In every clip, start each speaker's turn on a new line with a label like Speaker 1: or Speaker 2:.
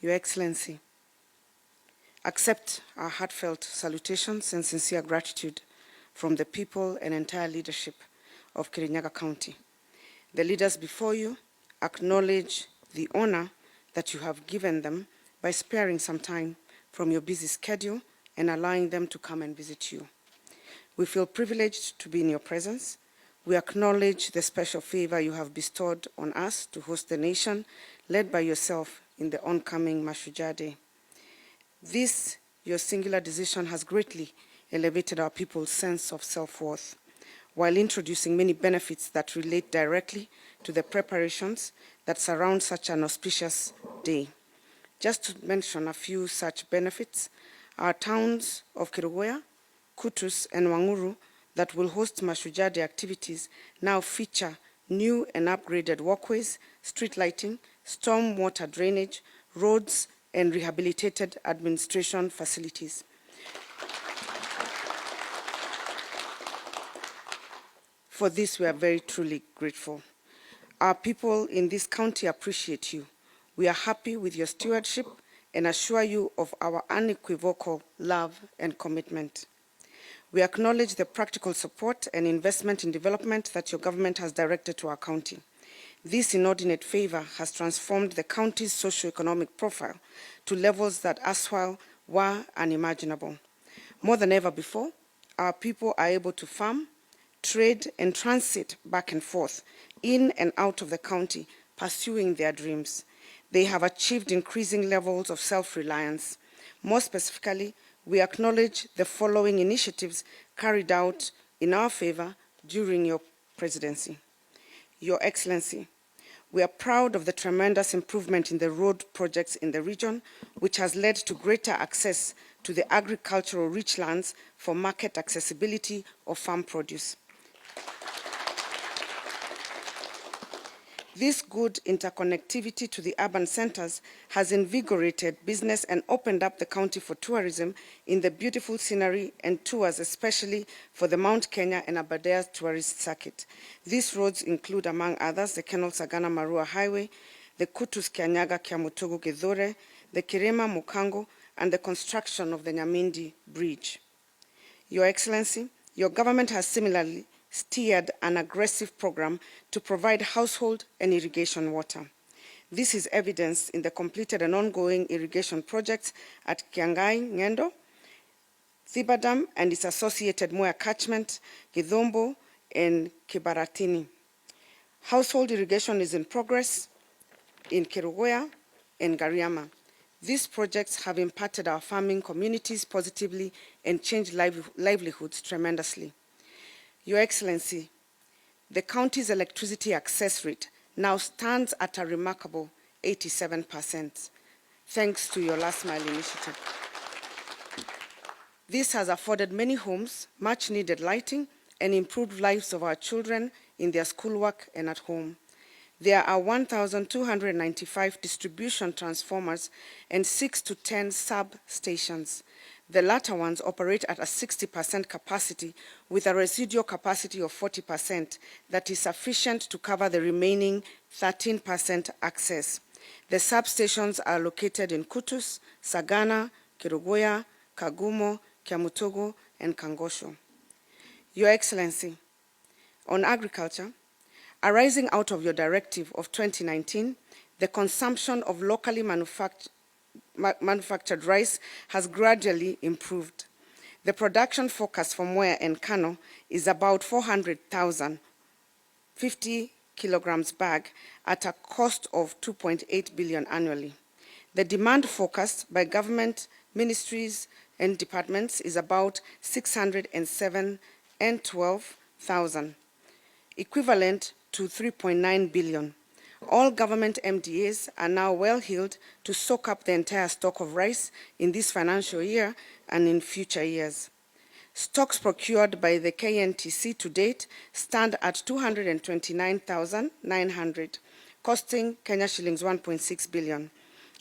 Speaker 1: Your Excellency, accept our heartfelt salutations and sincere gratitude from the people and entire leadership of Kirinyaga County. The leaders before you acknowledge the honor that you have given them by sparing some time from your busy schedule and allowing them to come and visit you. We feel privileged to be in your presence. We acknowledge the special favor you have bestowed on us to host the nation, led by yourself in the oncoming Mashujaa Day. This, your singular decision, has greatly elevated our people's sense of self-worth, while introducing many benefits that relate directly to the preparations that surround such an auspicious day. Just to mention a few such benefits, our towns of Kerugoya, Kutus, and Waiguru that will host Mashujaa Day activities now feature new and upgraded walkways, street lighting, storm water drainage, roads, and rehabilitated administration facilities. For this, we are very truly grateful. Our people in this county appreciate you. We are happy with your stewardship and assure you of our unequivocal love and commitment. We acknowledge the practical support and investment in development that your government has directed to our county. This inordinate favor has transformed the county's socio-economic profile to levels that erstwhile were unimaginable. More than ever before, our people are able to farm, trade, and transit back and forth in and out of the county, pursuing their dreams. They have achieved increasing levels of self-reliance. More specifically, we acknowledge the following initiatives carried out in our favor during your presidency. Your Excellency, we are proud of the tremendous improvement in the road projects in the region, which has led to greater access to the agricultural rich lands for market accessibility of farm produce. This good interconnectivity to the urban centers has invigorated business and opened up the county for tourism in the beautiful scenery and tours, especially for the Mount Kenya and Aberdare tourist circuit. These roads include, among others, the Kenol Sagana Marua Highway, the Kutus Kianyaga Kiamutogo Gedore, the Kirema Mukango, and the construction of the Nyamindi Bridge. Your Excellency, your government has similarly steered an aggressive program to provide household and irrigation water. This is evidenced in the completed and ongoing irrigation projects at Kiangai, Ngendo, Thibadam, and its associated Moya catchment, Githombo, and Kibaratini. Household irrigation is in progress in Kerugoya and Gariama. These projects have impacted our farming communities positively and changed livelihoods tremendously. Your Excellency, the county's electricity access rate now stands at a remarkable 87%, thanks to your last mile initiative. This has afforded many homes much needed lighting and improved lives of our children in their schoolwork and at home. There are 1,295 distribution transformers and 6 to 10 substations. The latter ones operate at a 60% capacity with a residual capacity of 40% that is sufficient to cover the remaining 13% access. The substations are located in Kutus, Sagana, Kerugoya, Kagumo, Kiamutogo, and Kangosho. Your Excellency, on agriculture, arising out of your directive of 2019, the consumption of locally manufactured rice has gradually improved. The production forecast for Mwea and Kano is about 400,000, 50 kilograms bag at a cost of 2.8 billion annually. The demand forecast by government, ministries, and departments is about 607 and 12,000, equivalent to 3.9 billion. All government MDAs are now well-heeled to soak up the entire stock of rice in this financial year and in future years. Stocks procured by the KNTC to date stand at 229,900, costing Kenya shillings 1.6 billion.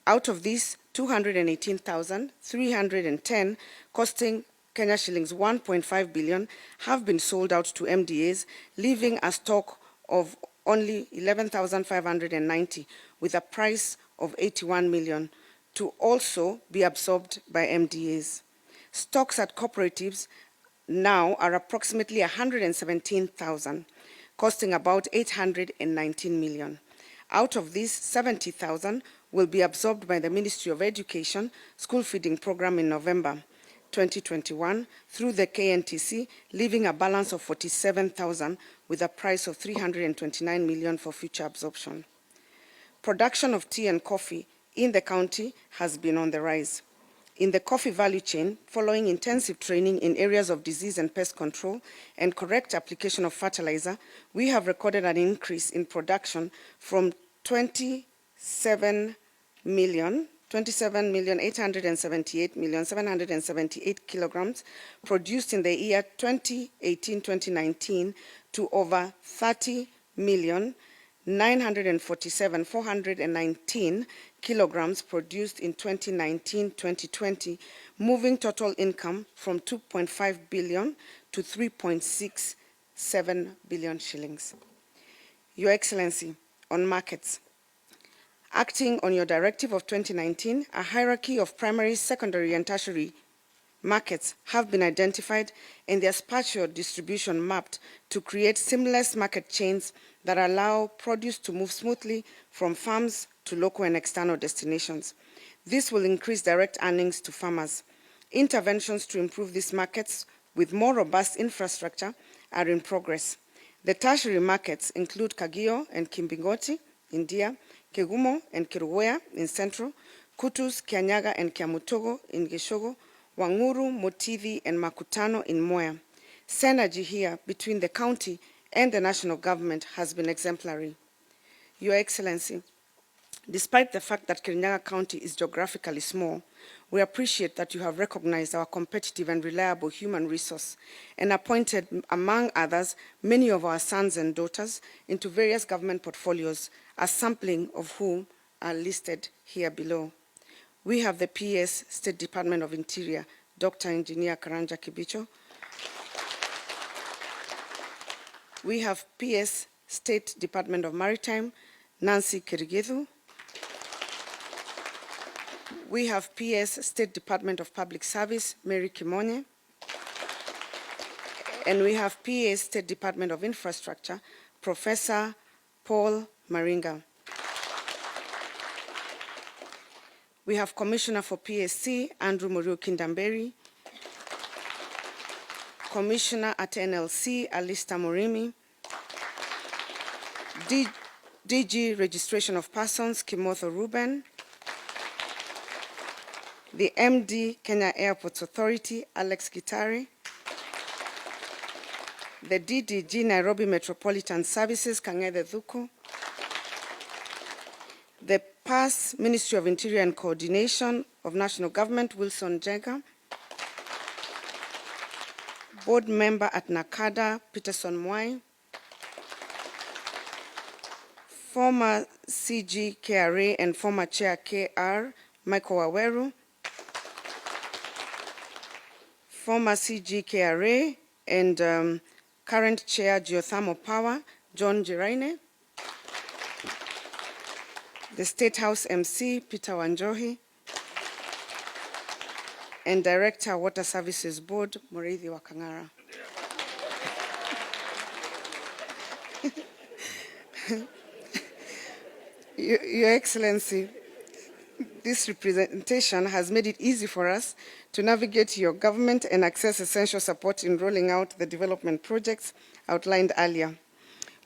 Speaker 1: Out of these, 218,310, costing Kenya shillings 1.5 billion, have been sold out to MDAs, leaving a stock of only 11,590 with a price of 81 million to also be absorbed by MDAs. Stocks at cooperatives now are approximately 117,000, costing about 819 million. Out of these, 70,000 will be absorbed by the Ministry of Education school feeding program in November 2021 through the KNTC, leaving a balance of 47,000 with a price of 329 million for future absorption. Production of tea and coffee in the county has been on the rise. In the coffee value chain, following intensive training in areas of disease and pest control and correct application of fertilizer, we have recorded an increase in production from 27,878,778 kilograms produced in the year 2018-2019 to over 30,947,419 kilograms produced in 2019-2020, moving total income from 2.5 billion to 3.67 billion shillings. Your Excellency, on markets, acting on your directive of 2019, a hierarchy of primary, secondary, and tertiary markets have been identified and their spatial distribution mapped to create seamless market chains that allow produce to move smoothly from farms to local and external destinations. This will increase direct earnings to farmers. Interventions to improve these markets with more robust infrastructure are in progress. The tertiary markets include Kagio and Kimbingoti in Dia, Kegumo and Kiruwea in Central, Kutus, Kianyaga and Kiamutogo in Gishogo, Waiguru, Motivi and Makutano in Moya. Synergy here between the county and the national government has been exemplary. Your Excellency, despite the fact that Kirinyaga County is geographically small, we appreciate that you have recognized our competitive and reliable human resource and appointed, among others, many of our sons and daughters into various government portfolios, a sampling of whom are listed here below. We have the PS State Department of Interior, Dr. Engineer Karanja Kibicho. We have PS State Department of Maritime, Nancy Kirigethu. We have PS State Department of Public Service, Mary Kimonye. And we have PS State Department of Infrastructure, Professor Paul Maringa. We have Commissioner for PSC, Andrew Murio Kindamberi. Commissioner at NLC, Alista Morimi. DG Registration of Persons, Kimotho Ruben. The MD, Kenya Airports Authority, Alex Gitari. The DDG, Nairobi Metropolitan Services, Kang'ethe Thuku. The PAS, Ministry of Interior and Coordination of National Government, Wilson Jega. Board member at NACADA, Peterson Mwai. Former CG KRA and former Chair KR, Michael Waweru. Former CG KRA and current Chair Geothermal Power, John Giraine. The State House MC, Peter Wanjohi. And Director, Water Services Board, Muriithi Wakangara. Your Excellency, this representation has made it easy for us to navigate your government and access essential support in rolling out the development projects outlined earlier,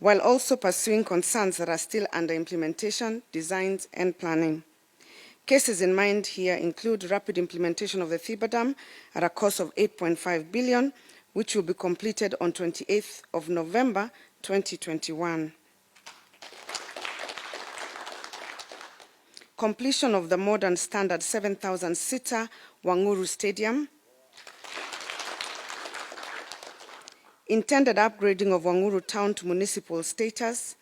Speaker 1: while also pursuing concerns that are still under implementation, designs, and planning. Cases in mind here include rapid implementation of the Thiba Dam at a cost of 8.5 billion, which will be completed on 28th of November 2021. Completion of the modern standard 7,000-seater Waiguru Stadium. Intended upgrading of Waiguru town to municipal status.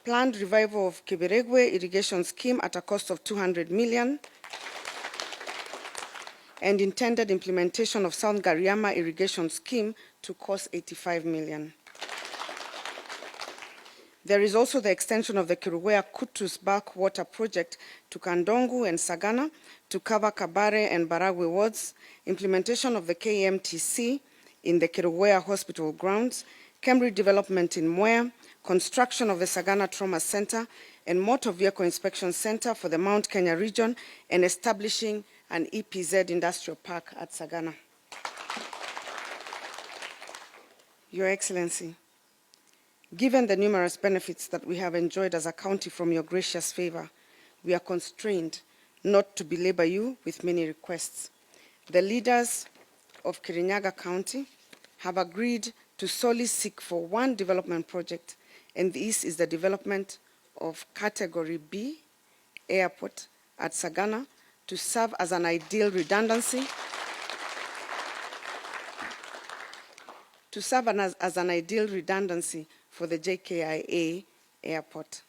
Speaker 1: Planned revival of Kibiregwe irrigation scheme at a cost of 200 million. And intended implementation of South Gariama irrigation scheme to cost 85 million. There is also the extension of the Kiruwea Kutus bulk water project to Kandongu and Sagana to cover Kabare and Baragwe wards, implementation of the KMTC in the Kiruwea Hospital grounds, Cambridge development in Mwea, construction of the Sagana Trauma Center and Motor Vehicle Inspection Center for the Mount Kenya region, and establishing an EPZ industrial park at Sagana. Your Excellency, given the numerous benefits that we have enjoyed as a county from your gracious favor, we are constrained not to belabor you with many requests. The leaders of Kirinyaga County have agreed to solely seek for one development project, and this is the development of Category B airport at Sagana to serve as an ideal redundancy for the JKIA airport.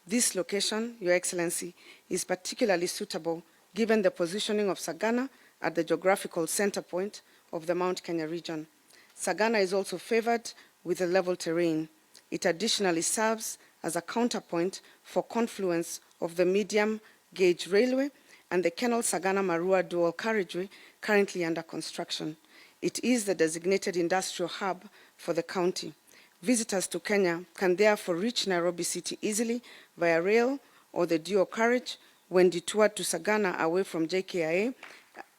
Speaker 1: This location, Your Excellency, is particularly suitable given the positioning of Sagana at the geographical center point of the Mount Kenya region. Sagana is also favored with a level terrain. It additionally serves as a counterpoint for confluence of the medium gauge railway and the Kenol Sagana Marua dual carriageway currently under construction. It is the designated industrial hub for the county. Visitors to Kenya can therefore reach Nairobi city easily via rail or the dual carriage when detoured to Sagana away from JKIA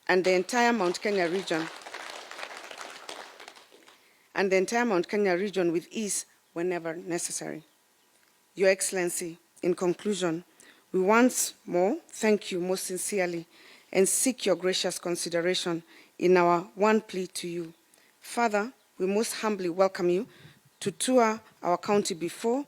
Speaker 1: and the entire Mount Kenya region with ease whenever necessary. Your Excellency, in conclusion, we once more thank you most sincerely and seek your gracious consideration in our one plea to you. Further, we most humbly welcome you to tour our county before,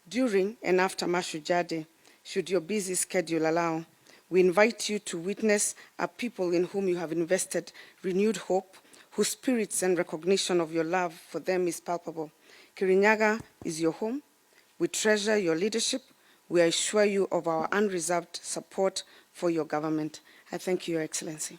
Speaker 1: during, and after Mashujaa Day, should your busy schedule allow. We invite you to witness a people in whom you have invested renewed hope, whose spirits and recognition of your love for them is palpable. Kirinyaga is your home. We treasure your leadership. We assure you of our unreserved support for your government. I thank you, Your Excellency.